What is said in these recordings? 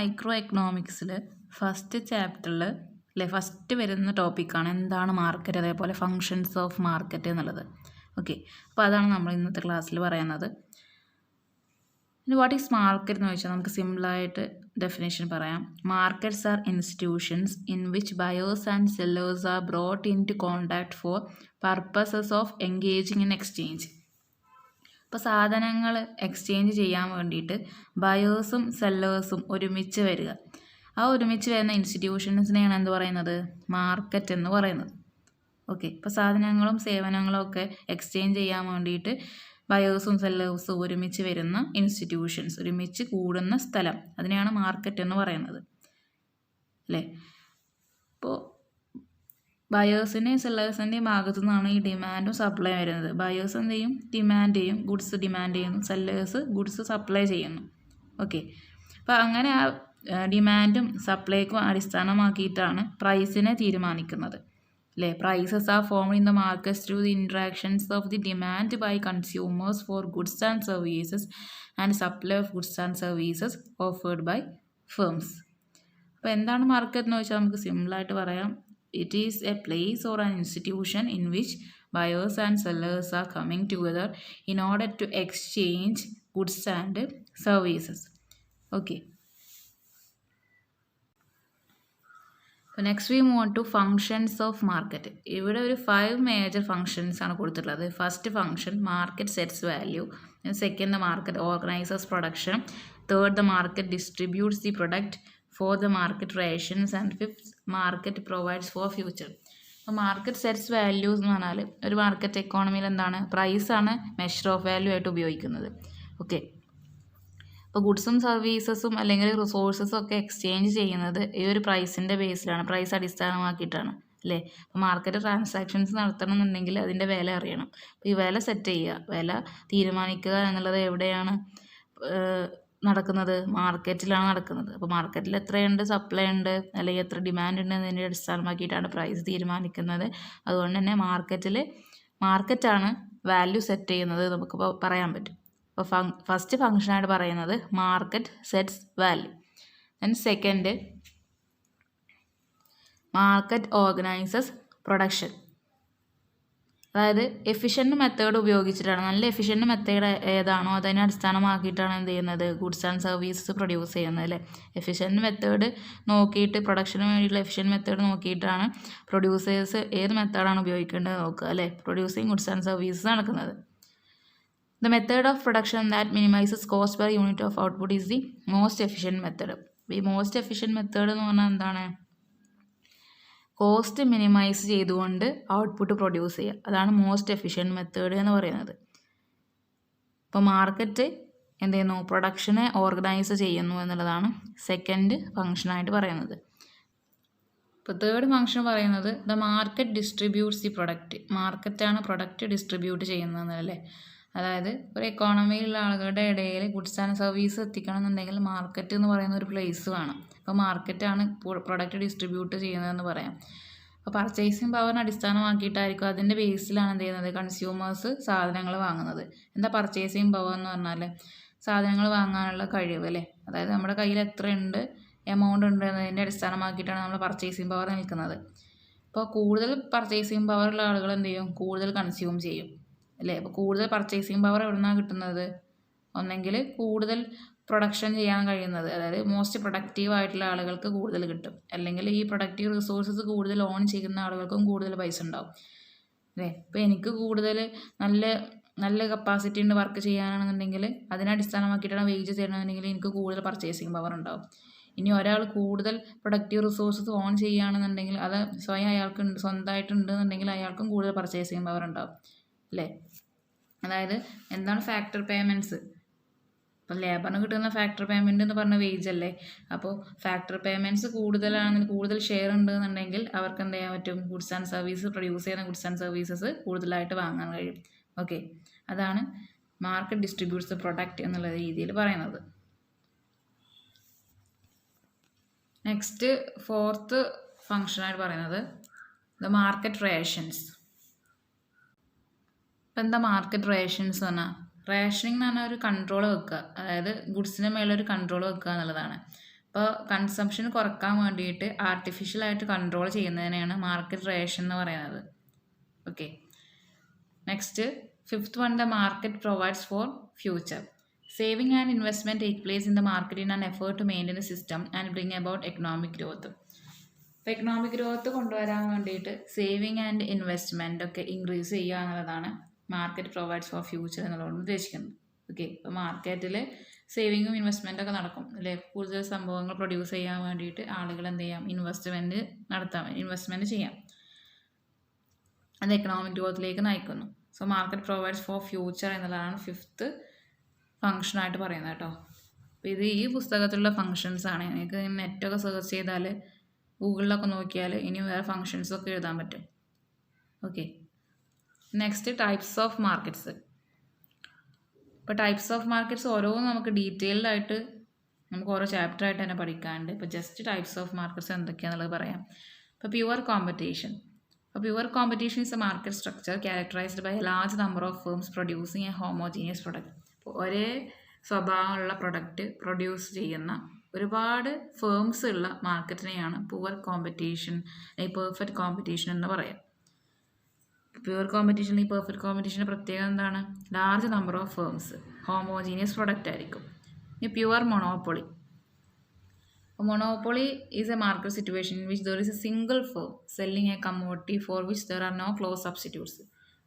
Micro എക്കണോമിക്സിൽ first ചാപ്റ്ററിൽ first വരുന്ന ടോപ്പിക്കാണ് എന്താണ് മാർക്കറ്റ്, അതേപോലെ ഫങ്ഷൻസ് ഓഫ് മാർക്കറ്റ് എന്നുള്ളത്. ഓക്കെ, അപ്പോൾ അതാണ് നമ്മൾ ഇന്നത്തെ ക്ലാസ്സിൽ പറയുന്നത്. ഇനി വാട്ട് ഈസ് മാർക്കറ്റ് എന്ന് ചോദിച്ചാൽ നമുക്ക് സിമ്പിളായിട്ട് ഡെഫിനേഷൻ പറയാം. Markets are institutions in which buyers and sellers are brought into contact for purposes of engaging in exchange. ഇപ്പോൾ സാധനങ്ങൾ എക്സ്ചേഞ്ച് ചെയ്യാൻ വേണ്ടിയിട്ട് ബയേഴ്സും സെല്ലേഴ്സും ഒരുമിച്ച് വരിക. ആ ഒരുമിച്ച് വരുന്ന ഇൻസ്റ്റിറ്റ്യൂഷൻസിനെയാണ് എന്ത് പറയുന്നത്? മാർക്കറ്റ് എന്ന് പറയുന്നത്. ഓക്കെ, ഇപ്പോൾ സാധനങ്ങളും സേവനങ്ങളും ഒക്കെ എക്സ്ചേഞ്ച് ചെയ്യാൻ വേണ്ടിയിട്ട് ബയേഴ്സും സെല്ലേഴ്സും ഒരുമിച്ച് വരുന്ന ഇൻസ്റ്റിറ്റ്യൂഷൻസ്, ഒരുമിച്ച് കൂടുന്ന സ്ഥലം, അതിനെയാണ് മാർക്കറ്റ് എന്ന് പറയുന്നത് അല്ലേ. ഇപ്പോൾ ബയേഴ്സിൻ്റെയും സെല്ലേഴ്സിൻ്റെയും ഭാഗത്തു നിന്നാണ് ഈ ഡിമാൻഡും സപ്ലൈ വരുന്നത്. ബയേഴ്സ് എന്ത് ചെയ്യും? ഡിമാൻഡ് ചെയ്യും, ഗുഡ്സ് ഡിമാൻഡ് ചെയ്യുന്നു, സെല്ലേഴ്സ് ഗുഡ്സ് സപ്ലൈ ചെയ്യുന്നു. ഓക്കെ, അപ്പോൾ അങ്ങനെ ആ ഡിമാൻഡും സപ്ലൈക്കും അടിസ്ഥാനമാക്കിയിട്ടാണ് പ്രൈസിനെ തീരുമാനിക്കുന്നത് അല്ലേ. Prices are formed in the markets through the interactions of the demand by consumers for goods and services and supply of goods and services offered by firms. അപ്പോൾ എന്താണ് മാർക്കറ്റ് എന്ന് വെച്ചാൽ നമുക്ക് സിമ്പിളായിട്ട് പറയാം. It is a place or an institution in which buyers and sellers are coming together in order to exchange goods and services. Okay. So next we move on to functions of market. ഇവിടെ ഒരു 5 major functions ആണ് കൊടുത്തിട്ടുള്ളത്. First function market sets value, second the market organises production, third the market distributes the product, fourth the market rations and fifth market provides for future. അപ്പോൾ market sets values എന്ന് പറഞ്ഞാൽ ഒരു market എക്കോണമിയിൽ എന്താണ്? പ്രൈസാണ് measure of value ആയിട്ട് ഉപയോഗിക്കുന്നത്. Okay, അപ്പോൾ ഗുഡ്സും സർവീസസും അല്ലെങ്കിൽ റിസോഴ്സസും ഒക്കെ എക്സ്ചേഞ്ച് ചെയ്യുന്നത് ഈ ഒരു പ്രൈസിൻ്റെ ബേസിലാണ്, പ്രൈസ് അടിസ്ഥാനമാക്കിയിട്ടാണ് അല്ലേ. അപ്പോൾ മാർക്കറ്റ് ട്രാൻസാക്ഷൻസ് നടത്തണമെന്നുണ്ടെങ്കിൽ അതിൻ്റെ വില അറിയണം. അപ്പോൾ ഈ വില സെറ്റ് ചെയ്യുക, വില തീരുമാനിക്കുക എന്നുള്ളത് എവിടെയാണ് നടക്കുന്നത്? മാർക്കറ്റിലാണ് നടക്കുന്നത്. അപ്പോൾ മാർക്കറ്റിൽ എത്രയുണ്ട് സപ്ലൈ ഉണ്ട് അല്ലെങ്കിൽ എത്ര ഡിമാൻഡ് ഉണ്ട് എന്നതിൻ്റെ അടിസ്ഥാനമാക്കിയിട്ടാണ് പ്രൈസ് തീരുമാനിക്കുന്നത്. അതുകൊണ്ട് തന്നെ മാർക്കറ്റാണ് വാല്യൂ സെറ്റ് ചെയ്യുന്നത് നമുക്കിപ്പോൾ പറയാൻ പറ്റും. അപ്പോൾ ഫസ്റ്റ് ഫംഗ്ഷനായിട്ട് പറയുന്നത് market sets value. Then second market organises production. അതായത് എഫിഷ്യൻറ്റ് മെത്തേഡ് ഉപയോഗിച്ചിട്ടാണ്, നല്ല എഫിഷ്യൻറ്റ് മെത്തേഡ് ഏതാണോ അതിനെ അടിസ്ഥാനമാക്കിയിട്ടാണ് എന്ത് ചെയ്യുന്നത്? ഗുഡ്സ് ആൻഡ് സർവീസസ് പ്രൊഡ്യൂസ് ചെയ്യുന്നത് അല്ലേ. എഫിഷ്യൻറ്റ് മെത്തേഡ് നോക്കിയിട്ട്, പ്രൊഡക്ഷന് വേണ്ടിയിട്ടുള്ള എഫിഷ്യൻറ്റ് മെത്തേഡ് നോക്കിയിട്ടാണ് പ്രൊഡ്യൂസേഴ്സ് ഏത് മെത്തേഡാണ് ഉപയോഗിക്കേണ്ടത് നോക്കുക അല്ലേ. പ്രൊഡ്യൂസിങ് ഗുഡ്സ് ആൻഡ് സർവീസസ് നടക്കുന്നത്. The method of production that minimises cost per unit of output is the most efficient method. ഈ മോസ്റ്റ് എഫിഷ്യൻറ്റ് മെത്തേഡ് എന്ന് പറഞ്ഞാൽ എന്താണ്? കോസ്റ്റ് മിനിമൈസ് ചെയ്തുകൊണ്ട് ഔട്ട്പുട്ട് പ്രൊഡ്യൂസ് ചെയ്യുക, അതാണ് മോസ്റ്റ് എഫിഷ്യൻറ്റ് മെത്തേഡ് എന്ന് പറയുന്നത്. ഇപ്പോൾ മാർക്കറ്റ് എന്ത് ചെയ്യുന്നു? പ്രൊഡക്ഷനെ ഓർഗനൈസ് ചെയ്യുന്നു എന്നുള്ളതാണ് സെക്കൻഡ് ഫംഗ്ഷനായിട്ട് പറയുന്നത്. ഇപ്പോൾ തേർഡ് ഫംഗ്ഷൻ പറയുന്നത് the market distributes the product. മാർക്കറ്റാണ് പ്രൊഡക്റ്റ് ഡിസ്ട്രിബ്യൂട്ട് ചെയ്യുന്നതല്ലേ. അതായത് ഒരു എക്കോണമിയിലുള്ള ആളുകളുടെ ഇടയിൽ ഗുഡ്സ് ആൻഡ് സർവീസ് എത്തിക്കണം എന്നുണ്ടെങ്കിൽ മാർക്കറ്റ് എന്ന് പറയുന്ന ഒരു പ്ലേസ് വേണം. അപ്പോൾ മാർക്കറ്റാണ് പ്രൊഡക്റ്റ് ഡിസ്ട്രിബ്യൂട്ട് ചെയ്യുന്നതെന്ന് പറയാം. അപ്പോൾ പർച്ചേസിങ് പവറിനെ അടിസ്ഥാനമാക്കിയിട്ടായിരിക്കും, അതിൻ്റെ ബേസിലാണ് എന്ത് ചെയ്യുന്നത്? കൺസ്യൂമേഴ്സ് സാധനങ്ങൾ വാങ്ങുന്നത്. എന്താ പർച്ചേസിങ് പവർ എന്ന് പറഞ്ഞാൽ? സാധനങ്ങൾ വാങ്ങാനുള്ള കഴിവ് അല്ലേ. അതായത് നമ്മുടെ കയ്യിൽ എത്ര ഉണ്ട്, എമൗണ്ട് ഉണ്ട് എന്നതിൻ്റെ അടിസ്ഥാനമാക്കിയിട്ടാണ് നമ്മൾ പർച്ചേസിങ് പവർ നിൽക്കുന്നത്. അപ്പോൾ കൂടുതൽ പർച്ചേസിങ് പവറുള്ള ആളുകൾ എന്ത് ചെയ്യും? കൂടുതൽ കൺസ്യൂം ചെയ്യും അല്ലേ. അപ്പോൾ കൂടുതൽ പർച്ചേസിങ് പവർ എവിടെ നിന്നാണ് കിട്ടുന്നത്? ഒന്നെങ്കിൽ കൂടുതൽ പ്രൊഡക്ഷൻ ചെയ്യാൻ കഴിയുന്നത്, അതായത് മോസ്റ്റ് പ്രൊഡക്റ്റീവ് ആയിട്ടുള്ള ആളുകൾക്ക് കൂടുതൽ കിട്ടും, അല്ലെങ്കിൽ ഈ പ്രൊഡക്റ്റീവ് റിസോഴ്സസ് കൂടുതൽ ഓൺ ചെയ്യുന്ന ആളുകൾക്കും കൂടുതൽ പൈസ ഉണ്ടാവും അല്ലേ. ഇപ്പോൾ എനിക്ക് കൂടുതൽ നല്ല കപ്പാസിറ്റി ഉണ്ട് വർക്ക് ചെയ്യാനാണെന്നുണ്ടെങ്കിൽ അതിനെ അടിസ്ഥാനമാക്കിയിട്ടാണ് വേജ് തരണമെന്നുണ്ടെങ്കിൽ എനിക്ക് കൂടുതൽ പർച്ചേസിങ് പവർ ഉണ്ടാവും. ഇനി ഒരാൾ കൂടുതൽ പ്രൊഡക്റ്റീവ് റിസോഴ്സസ് ഓൺ ചെയ്യുകയാണെന്നുണ്ടെങ്കിൽ അത് അയാൾക്ക് സ്വന്തമായിട്ടുണ്ടെന്നുണ്ടെങ്കിൽ അയാൾക്കും കൂടുതൽ പർച്ചേസിങ് പവർ ഉണ്ടാവും അല്ലേ. അതായത് എന്താണ് ഫാക്ടർ പേയ്മെൻറ്റ്സ്? ഇപ്പം ലേബറിന് കിട്ടുന്ന ഫാക്ടർ പേയ്മെൻറ്റ് എന്ന് പറഞ്ഞ വേജ് അല്ലേ. അപ്പോൾ ഫാക്ടർ പേയ്മെൻറ്റ്സ് കൂടുതൽ ഷെയർ ഉണ്ടെന്നുണ്ടെങ്കിൽ അവർക്ക് എന്ത് ചെയ്യാൻ പറ്റും? ഗുഡ്സ് ആൻഡ് സർവീസ് പ്രൊഡ്യൂസ് ചെയ്യുന്ന ഗുഡ്സ് ആൻഡ് സർവീസസ് കൂടുതലായിട്ട് വാങ്ങാൻ കഴിയും. ഓക്കെ, അതാണ് മാർക്കറ്റ് ഡിസ്ട്രിബ്യൂട്ട്സ് ദ പ്രൊഡക്റ്റ് എന്നുള്ള രീതിയിൽ പറയുന്നത്. നെക്സ്റ്റ് ഫോർത്ത് ഫംഗ്ഷനായിട്ട് പറയുന്നത് ദ മാർക്കറ്റ് റേഷൻസ്. ഇപ്പം എന്താ മാർക്കറ്റ് റേഷൻസ് പറഞ്ഞാൽ? റേഷനിങ് എന്ന് പറഞ്ഞാൽ ഒരു കൺട്രോൾ വെക്കുക, അതായത് ഗുഡ്സിൻ്റെ മേലൊരു കൺട്രോൾ വെക്കുക എന്നുള്ളതാണ്. അപ്പോൾ കൺസംഷൻ കുറക്കാൻ വേണ്ടിയിട്ട് ആർട്ടിഫിഷ്യലായിട്ട് കൺട്രോൾ ചെയ്യുന്നതിനെയാണ് മാർക്കറ്റ് റേഷൻ എന്ന് പറയുന്നത്. Okay, next fifth one, the market provides for future. Saving and investment take place in the market in an effort to maintain a system and bring about economic growth. അപ്പോൾ economic growth കൊണ്ടുവരാൻ വേണ്ടിയിട്ട് saving and investment ഒക്കെ increase ചെയ്യുക എന്നുള്ളതാണ് market provides for future എന്നുള്ളതുകൊണ്ട് ഉദ്ദേശിക്കുന്നത്. Okay, ഇപ്പോൾ മാർക്കറ്റിൽ സേവിങ്ങും ഇൻവെസ്റ്റ്മെൻ്റ് ഒക്കെ നടക്കും അല്ലേ. കൂടുതൽ സംഭവങ്ങൾ പ്രൊഡ്യൂസ് ചെയ്യാൻ വേണ്ടിയിട്ട് ആളുകൾ എന്ത് ചെയ്യാം, ഇൻവെസ്റ്റ്മെൻറ്റ് ചെയ്യാം. അത് എക്കണോമിക് ഗ്രോത്തിലേക്ക് നയിക്കുന്നു. So market provides for future എന്നുള്ളതാണ് ഫിഫ്ത്ത് ഫംഗ്ഷനായിട്ട് പറയുന്നത് കേട്ടോ. അപ്പോൾ ഇത് ഈ പുസ്തകത്തിലുള്ള ഫങ്ഷൻസ് ആണ്. നിങ്ങൾക്ക് നെറ്റൊക്കെ സെർച്ച് ചെയ്താൽ ഗൂഗിളിലൊക്കെ നോക്കിയാൽ ഇനി വേറെ ഫങ്ഷൻസൊക്കെ എഴുതാൻ പറ്റും. Okay, next types of markets. ഇപ്പോൾ ടൈപ്സ് ഓഫ് മാർക്കറ്റ്സ് ഓരോന്നും നമുക്ക് ഡീറ്റെയിൽഡ് ആയിട്ട് നമുക്ക് ഓരോ ചാപ്റ്റർ ആയിട്ട് തന്നെ പഠിക്കാനുണ്ട്. ഇപ്പോൾ ജസ്റ്റ് ടൈപ്സ് ഓഫ് മാർക്കറ്റ്സ് എന്തൊക്കെയാണെന്നുള്ളത് പറയാം. ഇപ്പോൾ പ്യുവർ കോമ്പറ്റീഷൻ. അപ്പോൾ pure competition is a market structure characterised by a large number of firms producing a homogeneous product. അപ്പോൾ ഒരേ സ്വഭാവമുള്ള പ്രൊഡക്റ്റ് പ്രൊഡ്യൂസ് ചെയ്യുന്ന ഒരുപാട് ഫേംസ് ഉള്ള മാർക്കറ്റിനെയാണ് പ്യുവർ കോമ്പറ്റീഷൻ അല്ലെങ്കിൽ പെർഫെക്റ്റ് കോമ്പറ്റീഷൻ എന്ന് പറയാം. പ്യുവർ കോമ്പറ്റീഷൻ ഈ പെർഫെക്റ്റ് കോമ്പറ്റീഷൻ്റെ പ്രത്യേകത എന്താണ്? Large number of firms, homogeneous product ആയിരിക്കും. ഇനി pure monopoly. Monopoly is a market situation in which there is a single firm selling a commodity for which there are no close substitutes.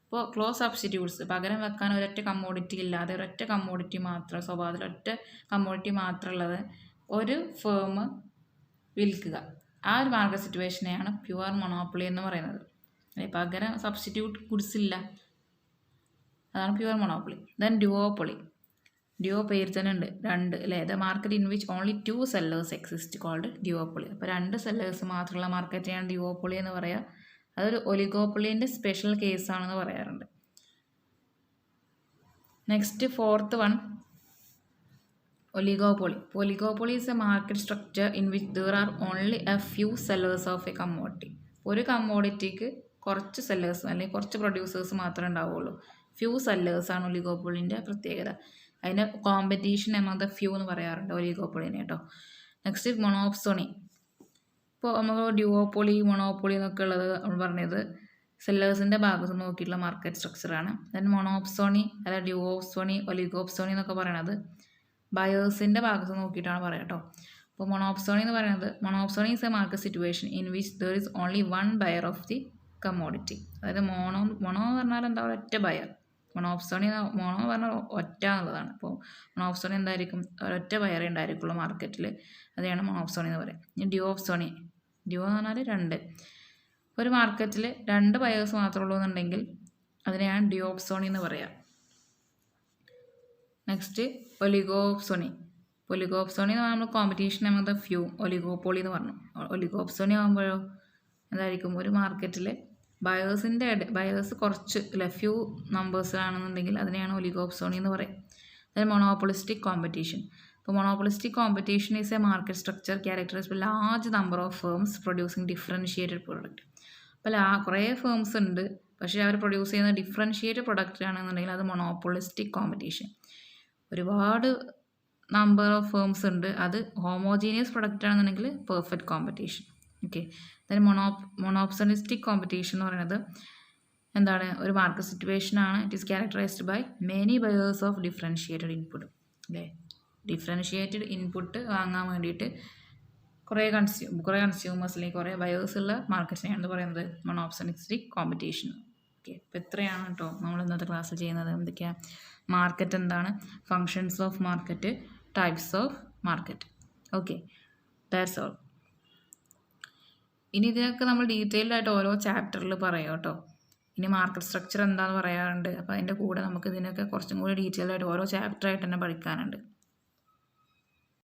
ഇപ്പോൾ close substitutes പകരം വെക്കാൻ ഒരൊറ്റ commodity ഇല്ലാതെ ഒരൊറ്റ commodity മാത്രം, സ്വഭാവത്തിൽ ഒറ്റ കമ്മോഡിറ്റി മാത്രമുള്ളത് ഒരു ഫേം വിൽക്കുക. ആ ഒരു മാർക്കറ്റ് സിറ്റുവേഷനെയാണ് പ്യുവർ മൊണോപ്പൊളി എന്ന് പറയുന്നത്. പകരം സബ്സ്റ്റിറ്റ്യൂട്ട് ഗുഡ്സ് ഇല്ല, അതാണ് pure monopoly. Then duopoly. Duo പേര് തന്നെ ഉണ്ട്, രണ്ട് അല്ലേ. The market in which only 2 sellers exist called duopoly. അപ്പോൾ 2 സെല്ലേഴ്സ് മാത്രമുള്ള മാർക്കറ്റിനെയാണ് ഡ്യുവോപ്പൊളി എന്ന് പറയുക. അതൊരു ഒലിഗോപ്പൊളീൻ്റെ സ്പെഷ്യൽ കേസാണെന്ന് പറയാറുണ്ട്. Next fourth one, oligopoly. Oligopoly is a market structure in which there are only A few sellers of A commodity. ഒരു കമ്മോഡിറ്റിക്ക് കുറച്ച് sellers അല്ലെങ്കിൽ കുറച്ച് പ്രൊഡ്യൂസേഴ്സ് മാത്രമേ ഉണ്ടാവുള്ളൂ. ഫ്യൂ സെല്ലേഴ്സാണ് ഒലിഗോപ്പൊളിൻ്റെ പ്രത്യേകത. അതിൻ്റെ കോമ്പറ്റീഷൻ എന്നത് ഫ്യൂ എന്ന് പറയാറുണ്ട് ഒലിഗോപ്പൊളിനെ കേട്ടോ. Next monopsony. ഇപ്പോൾ നമുക്ക് ഡ്യുവോപ്പൊളി, മൊണോപ്പൊളി എന്നൊക്കെ ഉള്ളത് നമ്മൾ പറഞ്ഞത് സെല്ലേഴ്സിൻ്റെ ഭാഗത്ത് നോക്കിയിട്ടുള്ള മാർക്കറ്റ് സ്ട്രക്ചറാണ്. ദെൻ മൊണോപ്സോണി അല്ല ഡ്യുവോപ്സോണി, ഒലിഗോപ്സോണി എന്നൊക്കെ പറയുന്നത് ബയേഴ്സിൻ്റെ ഭാഗത്ത് നോക്കിയിട്ടാണ് പറയുക കേട്ടോ. അപ്പോൾ മൊണോപ്സോണി എന്ന് പറയുന്നത്, monopsony is a market situation in which there is only one buyer of the commodity. അതായത് മോണോ എന്ന് പറഞ്ഞാൽ എന്താ, ഒറ്റ ബയർ. മൊണോപ്സോണി എന്ന് പറഞ്ഞാൽ ഒറ്റ എന്നുള്ളതാണ്. അപ്പോൾ മൊണോപ്സോണി എന്തായിരിക്കും, ഒരൊറ്റ ബയറേ ഉണ്ടായിരിക്കുള്ളൂ മാർക്കറ്റിൽ. അതാണ് മൊണോപ്സോണി എന്ന് പറയുക. ഇനി ഡ്യുവോപ്സോണി. ഡ്യുവോ എന്ന് പറഞ്ഞാൽ 2. ഒരു മാർക്കറ്റിൽ 2 ബയേഴ്സ് മാത്രമേ ഉള്ളൂ എന്നുണ്ടെങ്കിൽ അതിനെയാണ് ഡ്യുവോപ്സോണി എന്ന് പറയുക. നെക്സ്റ്റ് ഒലിഗോപ്സോണി. ഒലിഗോപ്സോണി എന്ന് പറഞ്ഞാൽ നമ്മൾ കോമ്പറ്റീഷൻ എന്നത് ഫ്യൂ, ഒലിഗോപ്പൊളി എന്ന് പറഞ്ഞു. ഒലിഗോപ്സോണി ആകുമ്പോഴോ എന്തായിരിക്കും, ഒരു മാർക്കറ്റിൽ ബയേഴ്സ് കുറച്ച് അല്ലെ ഫ്യൂ നമ്പേഴ്സിലാണെന്നുണ്ടെങ്കിൽ അതിനെയാണ് ഒലിഗോപ്സോണി എന്ന് പറയും. Then monopolistic competition. ഇപ്പോൾ monopolistic competition is a market structure characterised by large number of firms producing differentiated product. അപ്പോൾ കുറേ ഫേംസ് ഉണ്ട്, പക്ഷേ അവർ പ്രൊഡ്യൂസ് ചെയ്യുന്ന ഡിഫറൻഷിയേറ്റഡ് പ്രൊഡക്റ്റ് ആണെന്നുണ്ടെങ്കിൽ അത് മൊണോപ്പൊളിസ്റ്റിക് കോമ്പറ്റീഷൻ. ഒരുപാട് നമ്പർ ഓഫ് ഫേംസ് ഉണ്ട്, അത് ഹോമോജീനിയസ് പ്രൊഡക്റ്റ് ആണെന്നുണ്ടെങ്കിൽ perfect competition. Okay, then monopsonistic competition എന്ന് പറയുന്നത് എന്താണ്, ഒരു മാർക്കറ്റ് സിറ്റുവേഷനാണ്. It is characterised by many buyers of differentiated input. അല്ലേ, ഡിഫറൻഷിയേറ്റഡ് ഇൻപുട്ട് വാങ്ങാൻ വേണ്ടിയിട്ട് കുറേ കൺസ്യൂമേഴ്സ് അല്ലെങ്കിൽ കുറേ ബയേഴ്സ് ഉള്ള മാർക്കറ്റിനെയാണ് പറയുന്നത് മൊണോപ്സണിസ്റ്റിക് കോമ്പറ്റീഷൻ. ഓക്കെ, അപ്പോൾ ഇത്രയാണ് കേട്ടോ നമ്മൾ ഇന്നത്തെ ക്ലാസ്സിൽ ചെയ്യുന്നത്. എന്തൊക്കെയാണ് മാർക്കറ്റ്, എന്താണ് functions of market, types of market. Okay, that's all. ഇനി ഇതിനൊക്കെ നമ്മൾ ഡീറ്റെയിൽഡ് ആയിട്ട് ഓരോ ചാപ്റ്ററിൽ പറയാം കേട്ടോ. ഇനി മാർക്കറ്റ് സ്ട്രക്ചർ എന്താണെന്ന് പറയാറുണ്ട്. അപ്പോൾ അതിൻ്റെ കൂടെ നമുക്ക് ഇതിനൊക്കെ കുറച്ചും കൂടി ഡീറ്റെയിൽഡ് ആയിട്ട് ഓരോ ചാപ്റ്ററായിട്ട് തന്നെ പഠിക്കാനുണ്ട്.